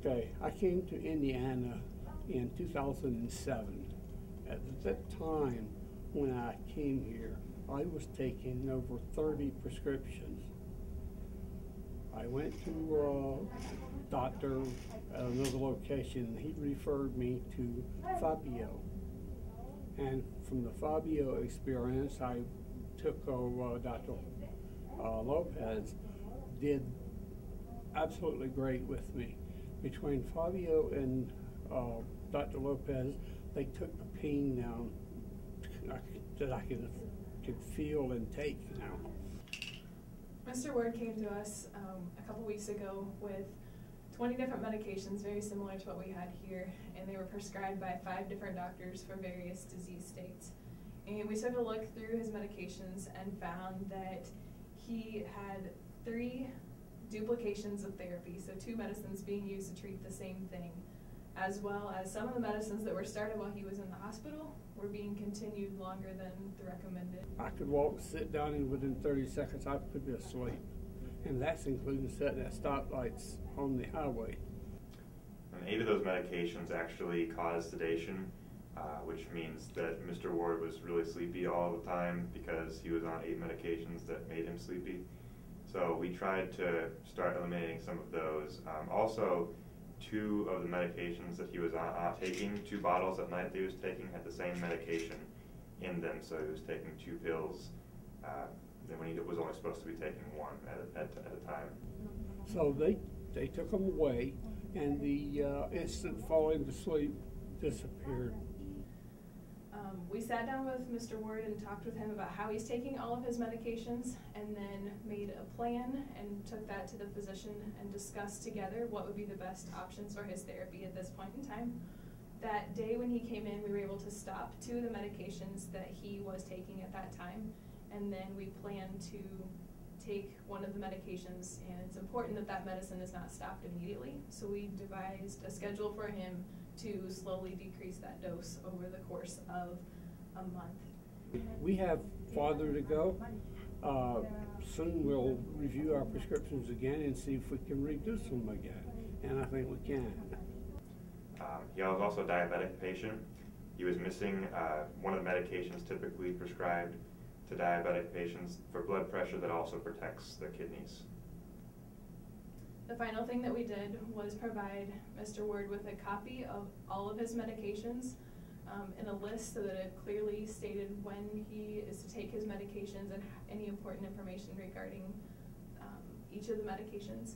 Okay, I came to Indiana in 2007. At that time when I came here, I was taking over 30 prescriptions. I went to a doctor at another location. He referred me to Fabio. And from the Fabio experience, I took Dr. Lopez, did absolutely great with me. Between Fabio and Dr. Lopez, they took the pain down that I could feel and take now. Mr. Ward came to us a couple weeks ago with 20 different medications, very similar to what we had here, and they were prescribed by 5 different doctors for various disease states. And we took a look through his medications and found that he had 3 duplications of therapy, so 2 medicines being used to treat the same thing, as well as some of the medicines that were started while he was in the hospital were being continued longer than the recommended. I could walk, sit down, and within 30 seconds I could be asleep. And that's including sitting at stoplights on the highway. And 8 of those medications actually caused sedation, which means that Mr. Ward was really sleepy all the time because he was on 8 medications that made him sleepy. So we tried to start eliminating some of those. Also, 2 of the medications that he was taking, 2 bottles at night that he was taking, had the same medication in them. So he was taking 2 pills when he was only supposed to be taking 1 at a time. So they took them away, and the instant falling to sleep disappeared. We sat down with Mr. Ward and talked with him about how he's taking all of his medications, and then made a plan and took that to the physician and discussed together what would be the best options for his therapy at this point in time. That day when he came in, we were able to stop 2 of the medications that he was taking at that time, and then we planned to take one of the medications, and it's important that that medicine is not stopped immediately, so we devised a schedule for him to slowly decrease that dose over the course of a month. We have farther to go. Soon we'll review our prescriptions again and see if we can reduce them again, and I think we can. He was also a diabetic patient. He was missing one of the medications typically prescribed to diabetic patients for blood pressure that also protects the kidneys. The final thing that we did was provide Mr. Ward with a copy of all of his medications in a list so that it clearly stated when he is to take his medications and any important information regarding each of the medications,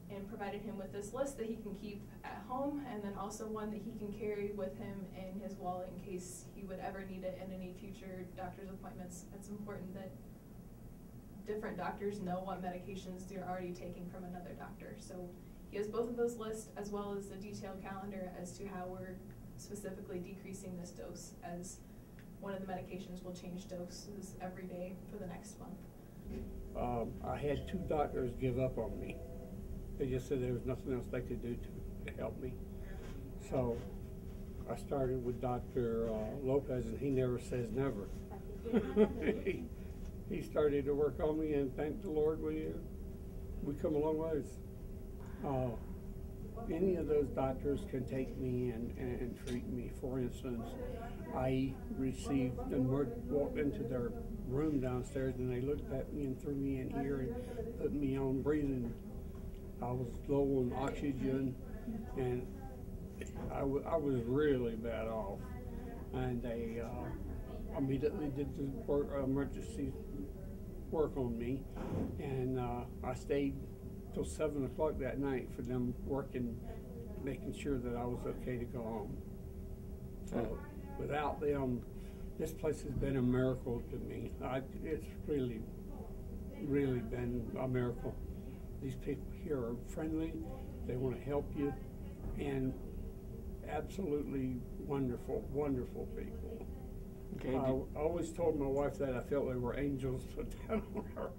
and provided him with this list that he can keep at home, and then also one that he can carry with him in his wallet in case he would ever need it in any future doctor's appointments. It's important that different doctors know what medications they're already taking from another doctor. So he has both of those lists as well as the detailed calendar as to how we're specifically decreasing this dose, as one of the medications will change doses every day for the next month. I had 2 doctors give up on me. They just said there was nothing else they could do to help me. So I started with Dr. Lopez, and he never says never. He started to work on me, and thank the Lord we come a long ways. Any of those doctors can take me and treat me. For instance, I received and walked into their room downstairs, and they looked at me and threw me in here and put me on breathing. I was low on oxygen, and I was really bad off. And they immediately did the emergency work on me, and I stayed till 7 o'clock that night for them working, making sure that I was okay to go home. So without them, this place has been a miracle to me. It's really, really been a miracle. These people here are friendly, they want to help you, and absolutely wonderful, wonderful people. Okay. I always told my wife that I felt they were angels, but I don't know.